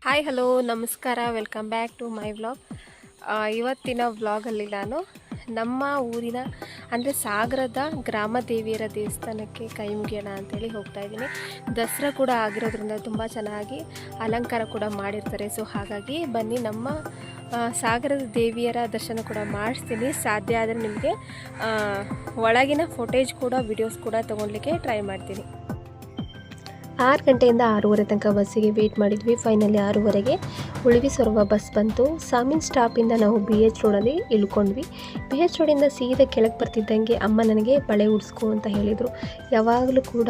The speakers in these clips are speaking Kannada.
ಹಾಯ್ ಹಲೋ ನಮಸ್ಕಾರ, welcome back to my vlog. ಇವತ್ತಿನ ವ್ಲಾಗಲ್ಲಿ ನಾನು ನಮ್ಮ ಊರಿನ ಅಂದರೆ ಸಾಗರದ ಗ್ರಾಮ ದೇವಿಯರ ದೇವಸ್ಥಾನಕ್ಕೆ ಕೈ ಮುಗಿಯೋಣ ಅಂತೇಳಿ ಹೋಗ್ತಾ ಇದ್ದೀನಿ. ದಸರಾ ಕೂಡ ಆಗಿರೋದ್ರಿಂದ ತುಂಬ ಚೆನ್ನಾಗಿ ಅಲಂಕಾರ ಕೂಡ ಮಾಡಿರ್ತಾರೆ. ಸೊ ಹಾಗಾಗಿ ಬನ್ನಿ ನಮ್ಮ ಸಾಗರದ ದೇವಿಯರ ದರ್ಶನ ಕೂಡ ಮಾಡಿಸ್ತೀನಿ. ಸಾಧ್ಯ ಆದರೆ ನಿಮಗೆ ಒಳಗಿನ ಫುಟೇಜ್ ಕೂಡ ವಿಡಿಯೋಸ್ ಕೂಡ ತೊಗೊಳ್ಲಿಕ್ಕೆ ಟ್ರೈ ಮಾಡ್ತೀನಿ. 6 ಗಂಟೆಯಿಂದ 6:30 ತನಕ ಬಸ್ಸಿಗೆ ವೆಯ್ಟ್ ಮಾಡಿದ್ವಿ. ಫೈನಲಿ 6:30ಗೆ ಉಳಿವಿ ಸೊರವ ಬಸ್ ಬಂತು. ಸಾಮಿನ್ ಸ್ಟಾಪಿಂದ ನಾವು BH ರೋಡಲ್ಲಿ ಇಳ್ಕೊಂಡ್ವಿ. BH ರೋಡಿಂದ ಸೀದಾ ಕೆಳಗೆ ಬರ್ತಿದ್ದಂಗೆ ಅಮ್ಮ ನನಗೆ ಬಳೆ ಉಡ್ಸ್ಕೊ ಅಂತ ಹೇಳಿದರು. ಯಾವಾಗಲೂ ಕೂಡ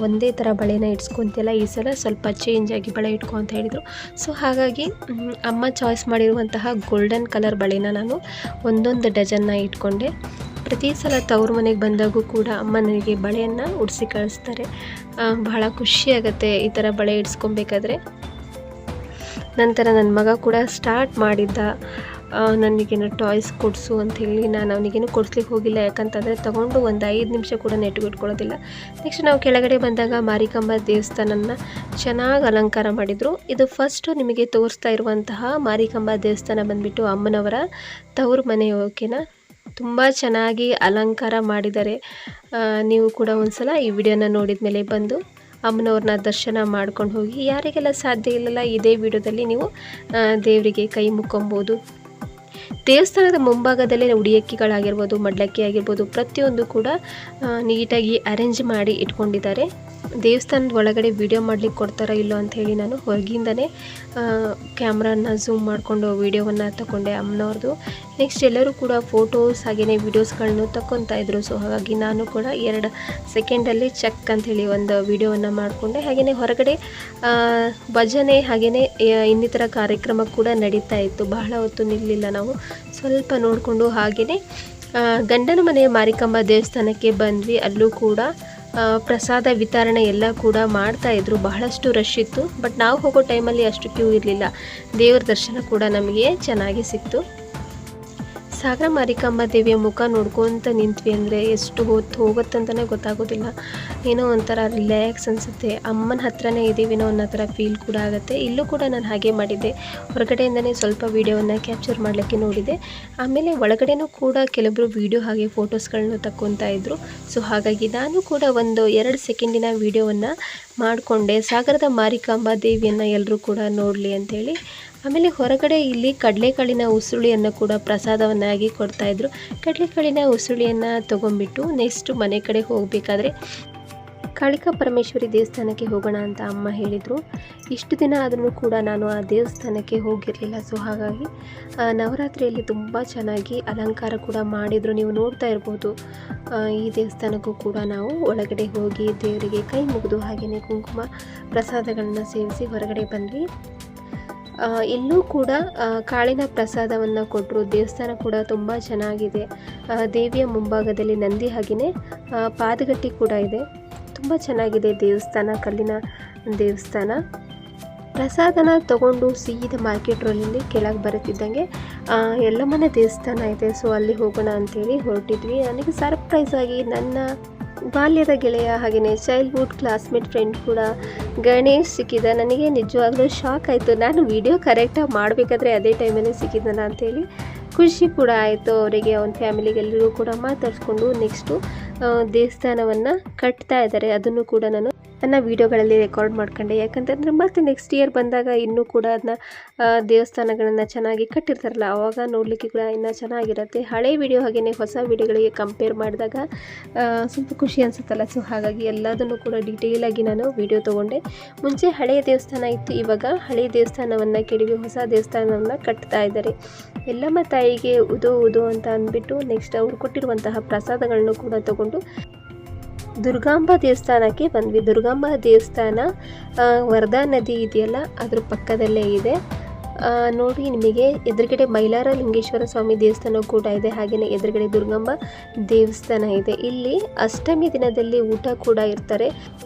ಒಂದೇ ಥರ ಬಳೆನ ಇಡ್ಸ್ಕೊತಿಲ್ಲ, ಈ ಸಲ ಸ್ವಲ್ಪ ಚೇಂಜ್ ಆಗಿ ಬಳೆ ಇಟ್ಕೊ ಅಂತ ಹೇಳಿದರು. ಸೊ ಹಾಗಾಗಿ ಅಮ್ಮ ಚಾಯ್ಸ್ ಮಾಡಿರುವಂತಹ ಗೋಲ್ಡನ್ ಕಲರ್ ಬಳೆನ ನಾನು 1 ಡಜನ್ನ ಇಟ್ಕೊಂಡೆ. ಪ್ರತಿ ಸಲ ತವ್ರ ಮನೆಗೆ ಬಂದಾಗೂ ಕೂಡ ಅಮ್ಮ ನನಗೆ ಬಳೆಯನ್ನು ಉಡಿಸಿ ಕಳಿಸ್ತಾರೆ. ಬಹಳ ಖುಷಿಯಾಗತ್ತೆ ಈ ಥರ ಬಳೆ ಇಡ್ಸ್ಕೊಬೇಕಾದ್ರೆ. ನಂತರ ನನ್ನ ಮಗ ಕೂಡ ಸ್ಟಾರ್ಟ್ ಮಾಡಿದ್ದ ನನಗೇನು ಟಾಯ್ಸ್ ಕೊಡಿಸು ಅಂಥೇಳಿ. ನಾನು ಅವನಿಗೇನು ಕೊಡಿಸ್ಲಿಕ್ಕೆ ಹೋಗಿಲ್ಲ, ಯಾಕಂತಂದರೆ ತೊಗೊಂಡು ಒಂದು 5 ನಿಮಿಷ ಕೂಡ ನೆಟ್ಟಗಿಟ್ಕೊಳ್ಳೋದಿಲ್ಲ. ನೆಕ್ಸ್ಟ್ ನಾವು ಕೆಳಗಡೆ ಬಂದಾಗ ಮಾರಿಕಾಂಬಾ ದೇವಸ್ಥಾನನ ಚೆನ್ನಾಗಿ ಅಲಂಕಾರ ಮಾಡಿದರು. ಇದು ಫಸ್ಟು ನಿಮಗೆ ತೋರಿಸ್ತಾ ಇರುವಂತಹ ಮಾರಿಕಾಂಬಾ ದೇವಸ್ಥಾನ ಬಂದುಬಿಟ್ಟು ಅಮ್ಮನವರ ತವ್ರ ಮನೆ. ಓಕೆನಾ, ತುಂಬ ಚೆನ್ನಾಗಿ ಅಲಂಕಾರ ಮಾಡಿದ್ದಾರೆ. ನೀವು ಕೂಡ ಒಂದ್ಸಲ ಈ ವಿಡಿಯೋನ ನೋಡಿದ ಮೇಲೆ ಬಂದು ಅಮ್ಮನವ್ರನ್ನ ದರ್ಶನ ಮಾಡ್ಕೊಂಡು ಹೋಗಿ. ಯಾರಿಗೆಲ್ಲ ಸಾಧ್ಯ ಇಲ್ಲಲ್ಲ, ಇದೇ ವಿಡಿಯೋದಲ್ಲಿ ನೀವು ದೇವರಿಗೆ ಕೈ ಮುಕ್ಕೊಬೋದು. ದೇವಸ್ಥಾನದ ಮುಂಭಾಗದಲ್ಲೇ ಉಡಿಯಕ್ಕಿಗಳಾಗಿರ್ಬೋದು, ಮಡ್ಲಕ್ಕಿ ಆಗಿರ್ಬೋದು, ಪ್ರತಿಯೊಂದು ಕೂಡ ನೀಟಾಗಿ ಅರೇಂಜ್ ಮಾಡಿ ಇಟ್ಕೊಂಡಿದ್ದಾರೆ. ದೇವಸ್ಥಾನದ ಒಳಗಡೆ ವಿಡಿಯೋ ಮಾಡಲಿಕ್ಕೆ ಕೊಡ್ತಾರೋ ಇಲ್ಲೋ ಅಂಥೇಳಿ ನಾನು ಹೊರಗಿಂದನೇ ಕ್ಯಾಮ್ರಾನ ಝೂಮ್ ಮಾಡಿಕೊಂಡು ವಿಡಿಯೋವನ್ನು ತಗೊಂಡೆ ಅಮ್ಮನವ್ರದ್ದು. ನೆಕ್ಸ್ಟ್ ಎಲ್ಲರೂ ಕೂಡ ಫೋಟೋಸ್ ಹಾಗೆಯೇ ವೀಡಿಯೋಸ್ಗಳನ್ನು ತಗೊತಾ ಇದ್ರು. ಸೊ ಹಾಗಾಗಿ ನಾನು ಕೂಡ 2 ಸೆಕೆಂಡಲ್ಲಿ ಚೆಕ್ ಅಂಥೇಳಿ ಒಂದು ವಿಡಿಯೋವನ್ನು ಮಾಡಿಕೊಂಡೆ. ಹಾಗೆಯೇ ಹೊರಗಡೆ ಭಜನೆ ಹಾಗೆಯೇ ಇನ್ನಿತರ ಕಾರ್ಯಕ್ರಮ ಕೂಡ ನಡೀತಾ ಇತ್ತು. ಬಹಳ ಹೊತ್ತು ನಿಲ್ಲಲಿಲ್ಲ, ನಾವು ಸ್ವಲ್ಪ ನೋಡಿಕೊಂಡು ಹಾಗೆಯೇ ಗಂಡನ ಮನೆಯ ಮಾರಿಕಾಂಬಾ ದೇವಸ್ಥಾನಕ್ಕೆ ಬಂದ್ವಿ. ಅಲ್ಲೂ ಕೂಡ ಪ್ರಸಾದ ವಿತರಣೆ ಎಲ್ಲ ಕೂಡ ಮಾಡ್ತಾಯಿದ್ರು. ಬಹಳಷ್ಟು ರಶ್ ಇತ್ತು, ಬಟ್ ನಾವು ಹೋಗೋ ಟೈಮಲ್ಲಿ ಅಷ್ಟು ಕ್ಯೂ ಇರಲಿಲ್ಲ. ದೇವರ ದರ್ಶನ ಕೂಡ ನಮಗೆ ಚೆನ್ನಾಗಿ ಸಿಕ್ತು. ಸಾಗರ ಮಾರಿಕಾಂಬಾ ದೇವಿಯ ಮುಖ ನೋಡ್ಕೊತ ನಿಂತ್ವಿ ಅಂದರೆ ಎಷ್ಟು ಹೊತ್ತು ಹೋಗುತ್ತಂತಲೇ ಗೊತ್ತಾಗೋದಿಲ್ಲ. ಏನೋ ಒಂಥರ ರಿಲ್ಯಾಕ್ಸ್ ಅನಿಸುತ್ತೆ. ಅಮ್ಮನ ಹತ್ರನೇ ಇದ್ದೀವಿನೋ ಅನ್ನೋ ಥರ ಫೀಲ್ ಕೂಡ ಆಗುತ್ತೆ. ಇಲ್ಲೂ ಕೂಡ ನಾನು ಹಾಗೆ ಮಾಡಿದ್ದೆ. ಹೊರಗಡೆಯಿಂದನೇ ಸ್ವಲ್ಪ ವೀಡಿಯೋವನ್ನು ಕ್ಯಾಪ್ಚರ್ ಮಾಡಲಿಕ್ಕೆ ನೋಡಿದೆ. ಆಮೇಲೆ ಒಳಗಡೆನೂ ಕೂಡ ಕೆಲವೊಬ್ಬರು ವೀಡಿಯೋ ಹಾಗೆ ಫೋಟೋಸ್ಗಳನ್ನು ತಗೊತಾ ಇದ್ದರು. ಸೊ ಹಾಗಾಗಿ ನಾನು ಕೂಡ ಒಂದು 2 ಸೆಕೆಂಡಿನ ವೀಡಿಯೋವನ್ನು ಮಾಡಿಕೊಂಡೆ. ಸಾಗರದ ಮಾರಿಕಾಂಬಾ ದೇವಿಯನ್ನು ಎಲ್ಲರೂ ಕೂಡ ನೋಡಲಿ ಅಂಥೇಳಿ. ಆಮೇಲೆ ಹೊರಗಡೆ ಇಲ್ಲಿ ಕಡಲೆಕಾಳಿನ ಉಸುಳಿಯನ್ನು ಕೂಡ ಪ್ರಸಾದವನ್ನಾಗಿ ಕೊಡ್ತಾಯಿದ್ರು. ಕಡಲೆಕಾಳಿನ ಉಸುಳಿಯನ್ನು ತೊಗೊಂಡ್ಬಿಟ್ಟು ನೆಕ್ಸ್ಟ್ ಮನೆ ಕಡೆ ಹೋಗಬೇಕಾದ್ರೆ ಕಾಳಿಕಾ ಪರಮೇಶ್ವರಿ ದೇವಸ್ಥಾನಕ್ಕೆ ಹೋಗೋಣ ಅಂತ ಅಮ್ಮ ಹೇಳಿದರು. ಇಷ್ಟು ದಿನ ಆದರೂ ಕೂಡ ನಾನು ಆ ದೇವಸ್ಥಾನಕ್ಕೆ ಹೋಗಿರಲಿಲ್ಲ. ಸೊ ಹಾಗಾಗಿ ನವರಾತ್ರಿಯಲ್ಲಿ ತುಂಬ ಚೆನ್ನಾಗಿ ಅಲಂಕಾರ ಕೂಡ ಮಾಡಿದರು. ನೀವು ನೋಡ್ತಾ ಇರ್ಬೋದು. ಈ ದೇವಸ್ಥಾನಕ್ಕೂ ಕೂಡ ನಾವು ಒಳಗಡೆ ಹೋಗಿ ದೇವರಿಗೆ ಕೈ ಮುಗಿದು ಹಾಗೆಯೇ ಕುಂಕುಮ ಪ್ರಸಾದಗಳನ್ನು ಸೇವಿಸಿ ಹೊರಗಡೆ ಬಂದ್ವಿ. ಇಲ್ಲೂ ಕೂಡ ಕಾಳಿನ ಪ್ರಸಾದವನ್ನು ಕೊಟ್ಟರು. ದೇವಸ್ಥಾನ ಕೂಡ ತುಂಬ ಚೆನ್ನಾಗಿದೆ. ದೇವಿಯ ಮುಂಭಾಗದಲ್ಲಿ ನಂದಿ ಹಾಗೆಯೇ ಪಾದಗಟ್ಟಿ ಕೂಡ ಇದೆ. ತುಂಬ ಚೆನ್ನಾಗಿದೆ ದೇವಸ್ಥಾನ, ಕಲ್ಲಿನ ದೇವಸ್ಥಾನ. ಪ್ರಸಾದನ ತಗೊಂಡು ಸೀದಾ ಮಾರ್ಕೆಟ್ ರೋಡಲ್ಲಿ ಕೆಳಗೆ ಬರುತ್ತಿದ್ದಂಗೆ ಯಲ್ಲಮ್ಮನ ದೇವಸ್ಥಾನ ಇದೆ. ಸೊ ಅಲ್ಲಿ ಹೋಗೋಣ ಅಂಥೇಳಿ ಹೊರಟಿದ್ವಿ. ನನಗೆ ಸರ್ಪ್ರೈಸ್ ಆಗಿ ನನ್ನ ಬಾಲ್ಯದ ಗೆಳೆಯ ಹಾಗೆಯೇ ಚೈಲ್ಡ್ಹುಡ್ ಕ್ಲಾಸ್ಮೇಟ್ ಫ್ರೆಂಡ್ ಕೂಡ ಗಣೇಶ್ ಸಿಕ್ಕಿದ. ನನಗೆ ನಿಜವಾಗ್ಲೂ ಶಾಕ್ ಆಯಿತು. ನಾನು ವಿಡಿಯೋ ಕರೆಕ್ಟಾಗಿ ಮಾಡಬೇಕಾದ್ರೆ ಅದೇ ಟೈಮಲ್ಲಿ ಸಿಕ್ಕಿದ್ದಾನ ಅಂಥೇಳಿ ಖುಷಿ ಕೂಡ ಆಯಿತು. ಅವರಿಗೆ ಅವನ ಫ್ಯಾಮಿಲಿಗೆಲ್ಲರಿಗೂ ಕೂಡ ಮಾತಾಡಿಸ್ಕೊಂಡು ನೆಕ್ಸ್ಟು ದೇವಸ್ಥಾನವನ್ನು ಕಟ್ತಾ ಇದ್ದಾರೆ. ಅದನ್ನು ಕೂಡ ನಾನು ನನ್ನ ವೀಡಿಯೋಗಳಲ್ಲಿ ರೆಕಾರ್ಡ್ ಮಾಡ್ಕೊಂಡೆ. ಯಾಕಂತಂದರೆ ಮತ್ತೆ ನೆಕ್ಸ್ಟ್ ಇಯರ್ ಬಂದಾಗ ಇನ್ನೂ ಕೂಡ ಅದನ್ನ ದೇವಸ್ಥಾನಗಳನ್ನು ಚೆನ್ನಾಗಿ ಕಟ್ಟಿರ್ತಾರಲ್ಲ, ಆವಾಗ ನೋಡಲಿಕ್ಕೆ ಕೂಡ ಇನ್ನೂ ಚೆನ್ನಾಗಿರುತ್ತೆ. ಹಳೆ ವೀಡಿಯೋ ಹಾಗೆಯೇ ಹೊಸ ವೀಡಿಯೋಗಳಿಗೆ ಕಂಪೇರ್ ಮಾಡಿದಾಗ ಸ್ವಲ್ಪ ಖುಷಿ ಅನಿಸುತ್ತಲ್ಲ. ಸೊ ಹಾಗಾಗಿ ಎಲ್ಲದನ್ನು ಕೂಡ ಡೀಟೇಲಾಗಿ ನಾನು ವೀಡಿಯೋ ತೊಗೊಂಡೆ. ಮುಂಚೆ ಹಳೆಯ ದೇವಸ್ಥಾನ ಇತ್ತು, ಇವಾಗ ಹಳೆಯ ದೇವಸ್ಥಾನವನ್ನು ಕೆಡವಿ ಹೊಸ ದೇವಸ್ಥಾನವನ್ನು ಕಟ್ತಾ ಇದ್ದಾರೆ. ಯಲ್ಲಮ್ಮ ತಾಯಿಗೆ ಉದು ಅಂತ ಅಂದ್ಬಿಟ್ಟು ನೆಕ್ಸ್ಟ್ ಅವರು ಕೊಟ್ಟಿರುವಂತಹ ಪ್ರಸಾದಗಳನ್ನು ಕೂಡ ತಗೊಂಡು ದುರ್ಗಾಂಬಾ ದೇವಸ್ಥಾನಕ್ಕೆ ಬಂದ್ವಿ. ದುರ್ಗಾಂಬಾ ದೇವಸ್ಥಾನ ವರ್ಧಾ ನದಿ ಇದೆಯಲ್ಲ ಅದ್ರ ಪಕ್ಕದಲ್ಲೇ ಇದೆ. ನೋಡಿ, ನಿಮಗೆ ಎದುರುಗಡೆ ಮೈಲಾರ ಲಿಂಗೇಶ್ವರ ಸ್ವಾಮಿ ದೇವಸ್ಥಾನ ಕೂಡ ಇದೆ. ಹಾಗೆಯೇ ಎದುರುಗಡೆ ದುರ್ಗಾಂಬಾ ದೇವಸ್ಥಾನ ಇದೆ. ಇಲ್ಲಿ ಅಷ್ಟಮಿ ದಿನದಲ್ಲಿ ಊಟ ಕೂಡ ಇರ್ತಾರೆ.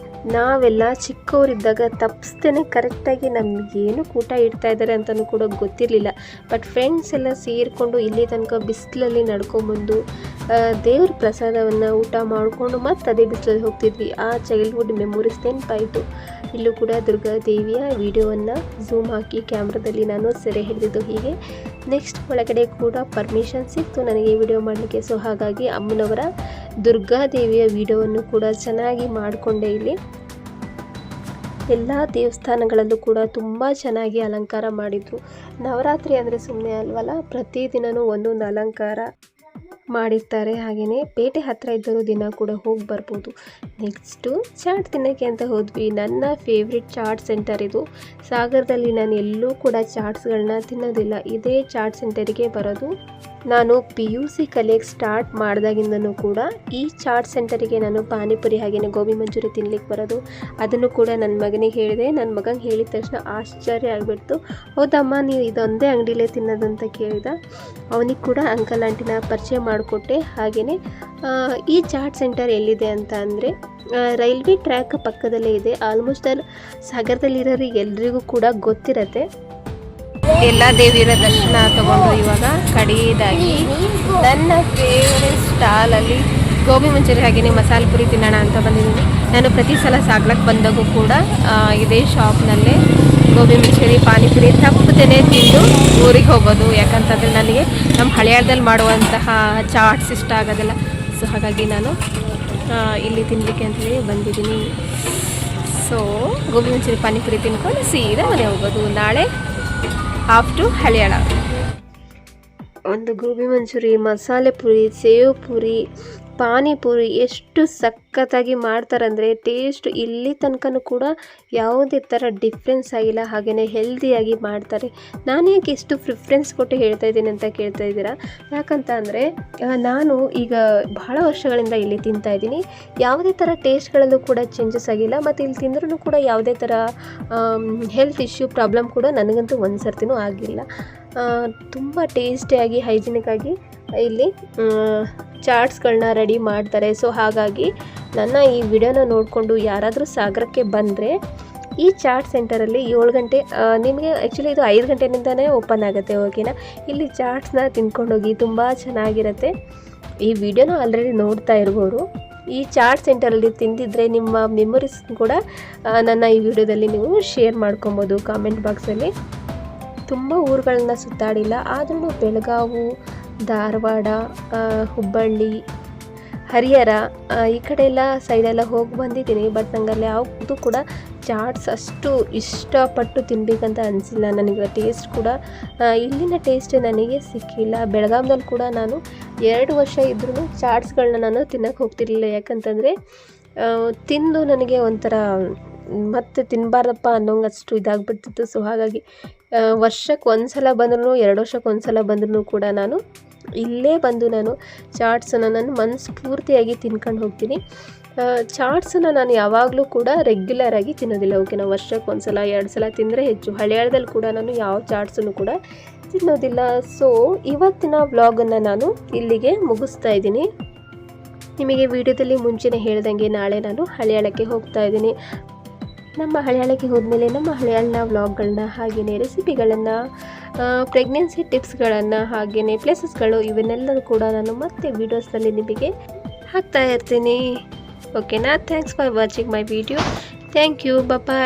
ನಾವೆಲ್ಲ ಚಿಕ್ಕವರಿದ್ದಾಗ ತಪ್ಪಿಸ್ತೇನೆ ಕರೆಕ್ಟಾಗಿ ನಮಗೇನು ಊಟ ಇಡ್ತಾ ಇದ್ದಾರೆ ಅಂತಲೂ ಕೂಡ ಗೊತ್ತಿರಲಿಲ್ಲ. ಬಟ್ ಫ್ರೆಂಡ್ಸ್ ಎಲ್ಲ ಸೇರಿಕೊಂಡು ಇಲ್ಲಿ ತನಕ ಬಿಸಿಲಲ್ಲಿ ನಡ್ಕೊಂಬಂದು ದೇವ್ರ ಪ್ರಸಾದವನ್ನು ಊಟ ಮಾಡಿಕೊಂಡು ಮತ್ತೆ ಅದೇ ಬಿಸಿಲಲ್ಲಿ ಹೋಗ್ತಿದ್ವಿ. ಆ ಚೈಲ್ಡ್ಹುಡ್ ಮೆಮೊರೀಸ್ ನೆನಪಾಯಿತು. ಇಲ್ಲೂ ಕೂಡ ದುರ್ಗಾದೇವಿಯ ವಿಡಿಯೋವನ್ನು ಝೂಮ್ ಹಾಕಿ ಕ್ಯಾಮ್ರಾದಲ್ಲಿ ನಾನು ಸೆರೆ ಹಿಡಿದಿದ್ದು. ಹೀಗೆ ನೆಕ್ಸ್ಟ್ ಒಳಗಡೆ ಕೂಡ ಪರ್ಮಿಷನ್ ಸಿಕ್ತು ನನಗೆ ವಿಡಿಯೋ ಮಾಡಲಿಕ್ಕೆ. ಸೊ ಹಾಗಾಗಿ ಅಮ್ಮನವರ ದುರ್ಗಾದೇವಿಯ ವಿಡಿಯೋವನ್ನು ಕೂಡ ಚೆನ್ನಾಗಿ ಮಾಡಿಕೊಂಡೆ. ಇಲ್ಲಿ ಎಲ್ಲ ದೇವಸ್ಥಾನಗಳಲ್ಲೂ ಕೂಡ ತುಂಬ ಚೆನ್ನಾಗಿ ಅಲಂಕಾರ ಮಾಡಿದರು. ನವರಾತ್ರಿ ಅಂದರೆ ಸುಮ್ಮನೆ ಅಲ್ವಲ್ಲ, ಪ್ರತಿದಿನವೂ ಒಂದೊಂದು ಅಲಂಕಾರ ಮಾಡಿರ್ತಾರೆ. ಹಾಗೆಯೇ ಪೇಟೆ ಹತ್ತಿರ ಇದ್ದರೂ ದಿನ ಕೂಡ ಹೋಗಿ ಬರ್ಬೋದು. ನೆಕ್ಸ್ಟು ಚಾಟ್ ತಿನ್ನೋಕ್ಕೆ ಅಂತ ಹೋದ್ವಿ. ನನ್ನ ಫೇವ್ರೆಟ್ ಚಾಟ್ ಸೆಂಟರ್ ಇದು. ಸಾಗರದಲ್ಲಿ ನಾನು ಎಲ್ಲೂ ಕೂಡ ಚಾಟ್ಸ್ಗಳನ್ನ ತಿನ್ನೋದಿಲ್ಲ. ಇದೇ ಚಾಟ್ ಸೆಂಟರಿಗೆ ಬರೋದು. ನಾನು PUC ಕಲಿಯೋಕ್ಕೆ ಸ್ಟಾರ್ಟ್ ಮಾಡಿದಾಗಿಂದನೂ ಕೂಡ ಈ ಚಾಟ್ ಸೆಂಟರಿಗೆ ನಾನು ಪಾನಿಪುರಿ ಹಾಗೆಯೇ ಗೋಬಿ ಮಂಚೂರಿ ತಿನ್ಲಿಕ್ಕೆ ಬರೋದು. ಅದನ್ನು ಕೂಡ ನನ್ನ ಮಗನಿಗೆ ಹೇಳಿದೆ. ನನ್ನ ಮಗನಿಗೆ ಹೇಳಿದ ತಕ್ಷಣ ಆಶ್ಚರ್ಯ ಆಗಿಬಿಡ್ತು. ಹೌದಮ್ಮ ನೀವು ಇದೊಂದೇ ಅಂಗಡಿಲೇ ತಿನ್ನೋದಂತ ಕೇಳಿದ. ಅವನಿಗೆ ಕೂಡ ಅಂಕಲ್ ಆಂಟಿನ ಪರಿಚಯ ಮಾಡಿಕೊಟ್ಟೆ. ಹಾಗೆಯೇ ಈ ಚಾಟ್ ಸೆಂಟರ್ ಎಲ್ಲಿದೆ ಅಂತ ಅಂದರೆ ರೈಲ್ವೆ ಟ್ರ್ಯಾಕ್ ಪಕ್ಕದಲ್ಲೇ ಇದೆ. ಆಲ್ಮೋಸ್ಟ್ ಸಾಗರದಲ್ಲಿರೋರಿಗೆ ಎಲ್ರಿಗೂ ಕೂಡ ಗೊತ್ತಿರತ್ತೆ. ಎಲ್ಲ ದೇವಿಯರ ದರ್ಶನ ತಗೊಂಡು ಇವಾಗ ಕಡೆಯದಾಗಿ ನನ್ನ ಫೇವರೇಟ್ ಸ್ಟಾಲಲ್ಲಿ ಗೋಬಿ ಮಂಚೂರಿ ಹಾಗೆಯೇ ಮಸಾಲೆ ಪುರಿ ತಿನ್ನೋಣ ಅಂತ ಬಂದಿದ್ದೀನಿ. ನಾನು ಪ್ರತಿ ಸಲ ಸಾಗ್ಲಕ್ಕೆ ಬಂದಾಗೂ ಕೂಡ ಇದೇ ಶಾಪ್ನಲ್ಲೇ ಗೋಬಿ ಮಂಚೂರಿ ಪಾನಿಪುರಿ ತಪ್ಪದೇನೆ ತಿಂದು ಊರಿಗೆ ಹೋಗೋದು. ಯಾಕಂತಂದರೆ ನನಗೆ ನಮ್ಮ ಹಳೆಯದಲ್ಲಿ ಮಾಡುವಂತಹ ಚಾಟ್ಸ್ ಇಷ್ಟ ಆಗೋದಿಲ್ಲ. ಸೊ ಹಾಗಾಗಿ ನಾನು ಇಲ್ಲಿ ತಿನ್ನಲಿಕ್ಕೆ ಅಂತೇಳಿ ಬಂದಿದ್ದೀನಿ. ಸೊ ಗೋಬಿ ಮಂಚೂರಿ ಪಾನಿಪುರಿ ತಿನ್ಕೊಂಡು ಸೀದಾ ಮನೆ ಹೋಗೋದು. ನಾಳೆ ಆಫ್ ಟು ಹಳಿಯಾಳ. ಒಂದು ಗೋಬಿ ಮಂಚೂರಿ, ಮಸಾಲೆ ಪುರಿ, ಸೇವ್ ಪುರಿ, ಪಾನಿಪುರಿ ಎಷ್ಟು ಸಖತ್ತಾಗಿ ಮಾಡ್ತಾರಂದರೆ ಟೇಸ್ಟ್ ಇಲ್ಲಿ ತನಕನೂ ಕೂಡ ಯಾವುದೇ ಥರ ಡಿಫ್ರೆನ್ಸ್ ಆಗಿಲ್ಲ. ಹಾಗೆಯೇ ಹೆಲ್ದಿಯಾಗಿ ಮಾಡ್ತಾರೆ. ನಾನು ಯಾಕೆ ಇಷ್ಟು ಪ್ರಿಫ್ರೆನ್ಸ್ ಕೊಟ್ಟು ಹೇಳ್ತಾ ಇದ್ದೀನಿ ಅಂತ ಕೇಳ್ತಾ ಇದ್ದೀರಾ. ಯಾಕಂತ ಅಂದರೆ ನಾನು ಈಗ ಬಹಳ ವರ್ಷಗಳಿಂದ ಇಲ್ಲಿ ತಿಂತಾಯಿದ್ದೀನಿ. ಯಾವುದೇ ಥರ ಟೇಸ್ಟ್ಗಳಲ್ಲೂ ಕೂಡ ಚೇಂಜಸ್ ಆಗಿಲ್ಲ. ಮತ್ತು ಇಲ್ಲಿ ತಿಂದ್ರೂ ಕೂಡ ಯಾವುದೇ ಥರ ಹೆಲ್ತ್ ಇಶ್ಯೂ ಪ್ರಾಬ್ಲಮ್ ಕೂಡ ನನಗಂತೂ ಒಂದು ಸರ್ತಿನೂ ಆಗಿಲ್ಲ. ತುಂಬ ಟೇಸ್ಟಿಯಾಗಿ ಹೈಜಿನಿಕ್ಕಾಗಿ ಇಲ್ಲಿ ಚಾಟ್ಸ್ಗಳನ್ನ ರೆಡಿ ಮಾಡ್ತಾರೆ. ಸೊ ಹಾಗಾಗಿ ನನ್ನ ಈ ವಿಡಿಯೋನ ನೋಡಿಕೊಂಡು ಯಾರಾದರೂ ಸಾಗರಕ್ಕೆ ಬಂದರೆ ಈ ಚಾಟ್ ಸೆಂಟರಲ್ಲಿ 7 ಗಂಟೆ, ನಿಮಗೆ ಆ್ಯಕ್ಚುಲಿ ಇದು 5 ಗಂಟೆಯಿಂದನೇ ಓಪನ್ ಆಗುತ್ತೆ. ಓಕೆನಾ. ಇಲ್ಲಿ ಚಾಟ್ಸ್ನ ತಿನ್ಕೊಂಡೋಗಿ ತುಂಬ ಚೆನ್ನಾಗಿರುತ್ತೆ. ಈ ವಿಡಿಯೋನ ಆಲ್ರೆಡಿ ನೋಡ್ತಾ ಇರ್ಬೋದು. ಈ ಚಾಟ್ ಸೆಂಟರಲ್ಲಿ ತಿಂದಿದ್ರೆ ನಿಮ್ಮ ಮೆಮೊರೀಸ್ ಕೂಡ ನನ್ನ ಈ ವಿಡಿಯೋದಲ್ಲಿ ನೀವು ಶೇರ್ ಮಾಡ್ಕೊಬೋದು ಕಾಮೆಂಟ್ ಬಾಕ್ಸಲ್ಲಿ. ತುಂಬ ಊರುಗಳನ್ನ ಸುತ್ತಾಡಿಲ್ಲ, ಆದ್ರೂ ಬೆಳಗಾವಿ, ಧಾರವಾಡ, ಹುಬ್ಬಳ್ಳಿ, ಹರಿಹರ ಈ ಕಡೆ ಎಲ್ಲ ಸೈಡೆಲ್ಲ ಹೋಗಿ ಬಂದಿದ್ದೀನಿ. ಬಟ್ ನನಗಲ್ಲಿ ಯಾವುದು ಕೂಡ ಚಾಟ್ಸ್ ಅಷ್ಟು ಇಷ್ಟಪಟ್ಟು ತಿನ್ನಬೇಕಂತ ಅನಿಸಿಲ್ಲ. ನನಗೆ ಟೇಸ್ಟ್ ಕೂಡ ಇಲ್ಲಿನ ಟೇಸ್ಟ್ ನನಗೆ ಸಿಕ್ಕಿಲ್ಲ. ಬೆಳಗಾವಿನಲ್ಲಿ ಕೂಡ ನಾನು 2 ವರ್ಷ ಇದ್ರೂ ಚಾಟ್ಸ್ಗಳನ್ನ ನಾನು ತಿನ್ನೋಕ್ಕೆ ಹೋಗ್ತಿರ್ಲಿಲ್ಲ. ಯಾಕಂತಂದರೆ ತಿಂದು ನನಗೆ ಒಂಥರ ಮತ್ತೆ ತಿನ್ನಬಾರ್ದಪ್ಪ ಅನ್ನೋಂಗೆ ಅಷ್ಟು ಇದಾಗ್ಬಿಡ್ತಿತ್ತು. ಸೊ ಹಾಗಾಗಿ ವರ್ಷಕ್ಕೆ ಒಂದು ಸಲ ಬಂದ್ರೂ 2 ವರ್ಷಕ್ಕೆ ಒಂದು ಸಲ ಬಂದ್ರೂ ಕೂಡ ನಾನು ಇಲ್ಲೇ ಬಂದು ನಾನು ಚಾಟ್ಸನ್ನು ನಾನು ಮನಸ್ಫೂರ್ತಿಯಾಗಿ ತಿನ್ಕೊಂಡು ಹೋಗ್ತೀನಿ. ಚಾಟ್ಸನ್ನು ನಾನು ಯಾವಾಗಲೂ ಕೂಡ ರೆಗ್ಯುಲರಾಗಿ ತಿನ್ನೋದಿಲ್ಲ. ಓಕೆನಾ. ವರ್ಷಕ್ಕೆ 1 ಸಲ 2 ಸಲ ತಿಂದರೆ ಹೆಚ್ಚು. ಹಳೆಯಾಳದಲ್ಲಿ ಕೂಡ ನಾನು ಯಾವ ಚಾಟ್ಸನ್ನು ಕೂಡ ತಿನ್ನೋದಿಲ್ಲ. ಸೊ ಇವತ್ತಿನ ವ್ಲಾಗನ್ನು ನಾನು ಇಲ್ಲಿಗೆ ಮುಗಿಸ್ತಾ ಇದ್ದೀನಿ. ನಿಮಗೆ ವಿಡಿಯೋದಲ್ಲಿ ಮುಂಚೆನೇ ಹೇಳ್ದಂಗೆ ನಾಳೆ ನಾನು ಹಳೆಯಾಳಕ್ಕೆ ಹೋಗ್ತಾ ಇದ್ದೀನಿ. ನಮ್ಮ ಹಳೆಯಾಳಕ್ಕೆ ಹೋದ್ಮೇಲೆ ನಮ್ಮ ಹಳೆಯಾಳನ ವ್ಲಾಗ್ಗಳನ್ನ ಹಾಗೆಯೇ ರೆಸಿಪಿಗಳನ್ನು, ಪ್ರೆಗ್ನೆನ್ಸಿ ಟಿಪ್ಸ್ಗಳನ್ನು ಹಾಗೆಯೇ ಪ್ಲೇಸಸ್ಗಳು ಇವನ್ನೆಲ್ಲರೂ ಕೂಡ ನಾನು ಮತ್ತೆ ವೀಡಿಯೋಸ್ನಲ್ಲಿ ನಿಮಗೆ ಹಾಕ್ತಾ ಇರ್ತೀನಿ. ಓಕೆನಾ. Thanks for watching my video. Thank you. Bye.